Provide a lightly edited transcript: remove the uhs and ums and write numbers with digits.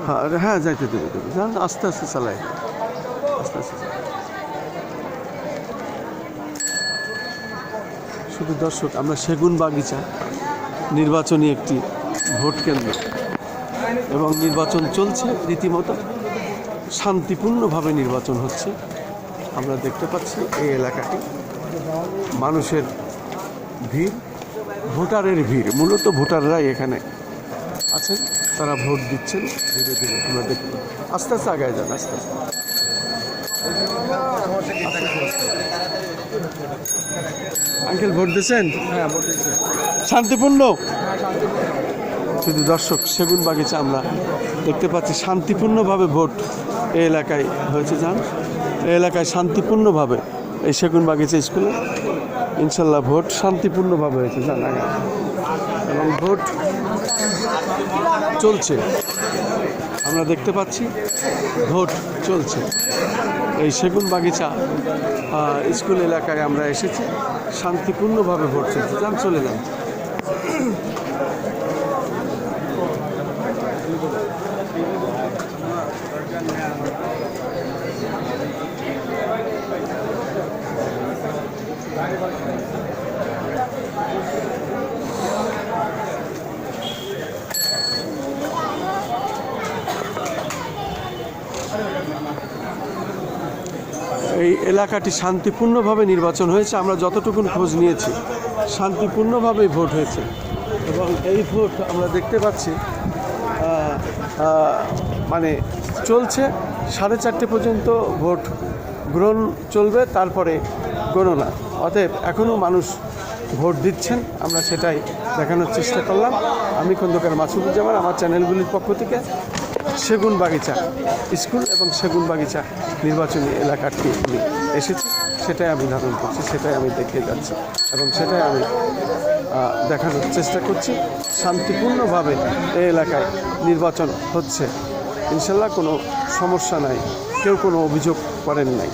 হ্যাঁ হ্যাঁ যাইতে দেবে দেবে, যান আস্তে আস্তে চালায়, আস্তে আস্তে চালায়। শুধু দর্শক, আমরা সেগুন বাগিচা নির্বাচনী একটি ভোট কেন্দ্র, এবং নির্বাচন চলছে রীতিমতো শান্তিপূর্ণভাবে নির্বাচন হচ্ছে। আমরা দেখতে পাচ্ছি এই এলাকাটি মানুষের ভিড়, ভোটারের ভিড়, মূলত ভোটাররাই এখানে আছেন, তারা ভোট দিচ্ছেন ধীরে ধীরে। আমরা দেখতে আস্তে আস্তে আগায় যান, আস্তে আস্তে। আঙ্কেল ভোট দিচ্ছেন? হ্যাঁ, ভোট দিচ্ছি। শান্তিপূর্ণ? হ্যাঁ, শান্তিপূর্ণ। শুধু দর্শক, সেগুন বাগিচা আমরা দেখতে পাচ্ছি শান্তিপূর্ণভাবে ভোট এই এলাকায় হয়েছে। যান, এই এলাকায় শান্তিপূর্ণভাবে এই সেগুন বাগিচা স্কুলে ইনশাল্লাহ ভোট শান্তিপূর্ণভাবে হয়েছে। যান আগে, এবং ভোট চলছে, আমরা দেখতে পাচ্ছি ভোট চলছে। এই সেগুন বাগিচা স্কুল এলাকায় আমরা এসেছি, শান্তিপূর্ণভাবে ভোট চলছে। যান, চলে যান। এই এলাকাটি শান্তিপূর্ণভাবে নির্বাচন হয়েছে, আমরা যতটুকু খোঁজ নিয়েছি শান্তিপূর্ণভাবেই ভোট হয়েছে। এবং এই ভোট আমরা দেখতে পাচ্ছি মানে চলছে 4:30 পর্যন্ত ভোট গ্রহণ চলবে, তারপরে গণনা। অতএব এখনও মানুষ ভোট দিচ্ছেন, আমরা সেটাই দেখানোর চেষ্টা করলাম। আমি খন্দকার মাসুদুজ্জামান, আমার চ্যানেলগুলির পক্ষ থেকে সেগুন বাগিচা স্কুল এবং সেগুন বাগিচা নির্বাচনী এলাকাটি আমি এসেছি, সেটাই আমি ধারণ করছি, সেটাই আমি দেখে যাচ্ছি, এবং সেটাই আমি দেখানোর চেষ্টা করছি। শান্তিপূর্ণভাবে এই এলাকায় নির্বাচন হচ্ছে, ইনশাল্লাহ কোনো সমস্যা নাই, কেউ কোনো অভিযোগ করেন নাই।